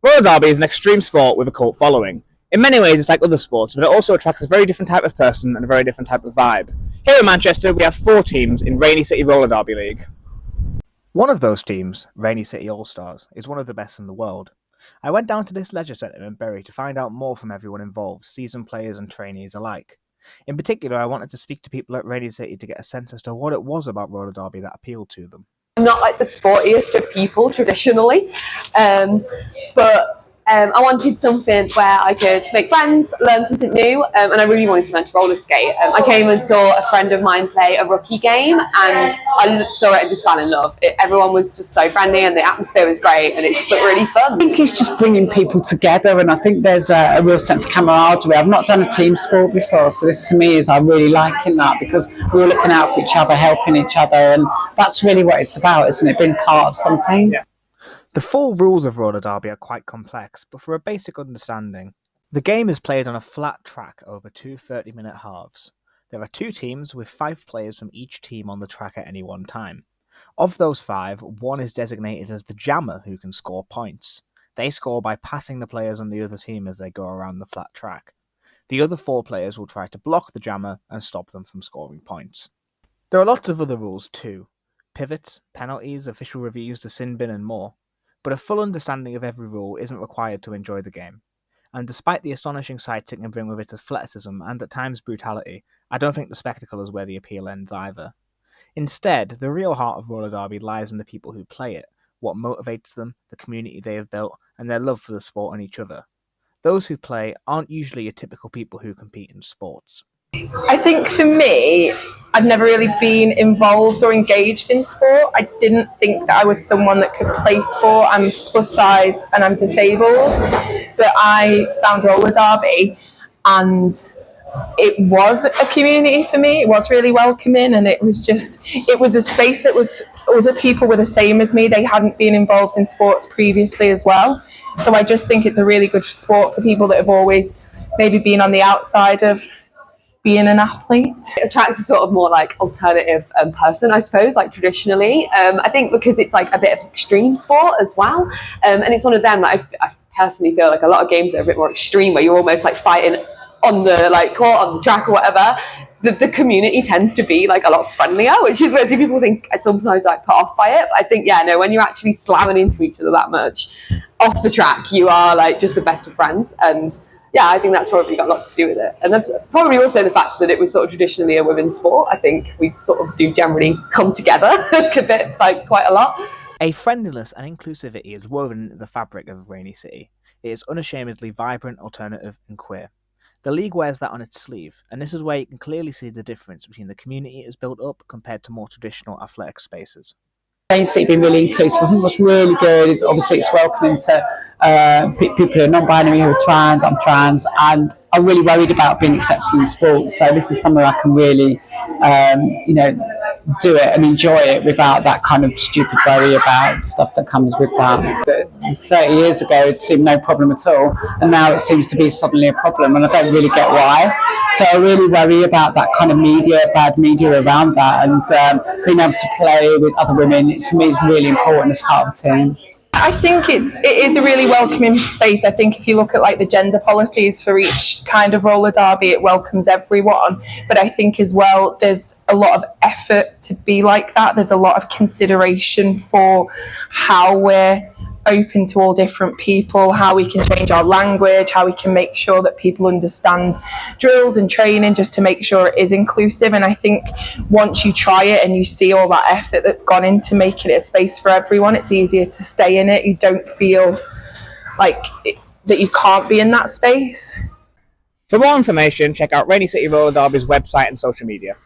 Roller derby is an extreme sport with a cult following. In many ways it's like other sports, but it also attracts a very different type of person and a very different type of vibe. Here in Manchester we have 4 teams in Rainy City Roller Derby League. One of those teams, Rainy City All-Stars, is one of the best in the world. I went down to this leisure centre in Bury to find out more from everyone involved, seasoned players and trainees alike. In particular, I wanted to speak to people at Rainy City to get a sense as to what it was about roller derby that appealed to them. I'm not like the sportiest of people traditionally, but I wanted something where I could make friends, learn something new, and I really wanted to learn to roller skate. I came and saw a friend of mine play a rookie game, and I saw it and just fell in love. Everyone was just so friendly, and the atmosphere was great, and it just looked really fun. I think it's just bringing people together, and I think there's a real sense of camaraderie. I've not done a team sport before, so this to me is I'm really liking that, because we're all looking out for each other, helping each other, and that's really what it's about, isn't it? Being part of something. Yeah. The full rules of roller derby are quite complex, but for a basic understanding, the game is played on a flat track over 2 30-minute halves. There are 2 teams with 5 players from each team on the track at any one time. Of those 5, one is designated as the jammer who can score points. They score by passing the players on the other team as they go around the flat track. The other 4 players will try to block the jammer and stop them from scoring points. There are lots of other rules too. Pivots, penalties, official reviews, the sin bin and more. But a full understanding of every rule isn't required to enjoy the game. And despite the astonishing sights it can bring with its athleticism and at times brutality, I don't think the spectacle is where the appeal ends either. Instead, the real heart of roller derby lies in the people who play it, what motivates them, the community they have built, and their love for the sport and each other. Those who play aren't usually your typical people who compete in sports. I think for me, I've never really been involved or engaged in sport. I didn't think that I was someone that could play sport. I'm plus size and I'm disabled, but I found roller derby and it was a community for me. It was really welcoming, and it was a space that was, other people were the same as me. They hadn't been involved in sports previously as well. So I just think it's a really good sport for people that have always maybe been on the outside of being an athlete. It attracts a sort of more like alternative person, I suppose, like traditionally. I think because it's like a bit of extreme sport as well, and it's one of them that I personally feel like a lot of games are a bit more extreme, where you're almost like fighting on the like court, on the track or whatever. The community tends to be like a lot friendlier, which is where people think I sometimes like put off by it. But I think when you're actually slamming into each other that much off the track, you are like just the best of friends. And yeah, I think that's probably got a lot to do with it. And that's probably also the fact that it was sort of traditionally a women's sport. I think we sort of do generally come together a bit, like quite a lot. A friendliness and inclusivity is woven into the fabric of Rainy City. It is unashamedly vibrant, alternative and queer. The league wears that on its sleeve, and this is where you can clearly see the difference between the community it has built up compared to more traditional athletic spaces. Rainy City being really inclusive. I think what's really good is obviously it's welcoming to people who are non-binary, who are trans. I'm trans, and I'm really worried about being accepted in sports. So this is something I can really, do it and enjoy it without that kind of stupid worry about stuff that comes with that. 30 years ago, it seemed no problem at all, and now it seems to be suddenly a problem, and I don't really get why. So I really worry about that kind of bad media around that, and being able to play with other women, for me, is really important as part of the team. I think it is a really welcoming space. I think if you look at like the gender policies for each kind of roller derby, it welcomes everyone. But I think as well, there's a lot of effort to be like that. There's a lot of consideration for how we're open to all different people, how we can change our language, how we can make sure that people understand drills and training, just to make sure it is inclusive. And I think once you try it and you see all that effort that's gone into making it a space for everyone, it's easier to stay in it. You don't feel like that you can't be in that space. For more information, check out Rainy City Roller Derby's website and social media.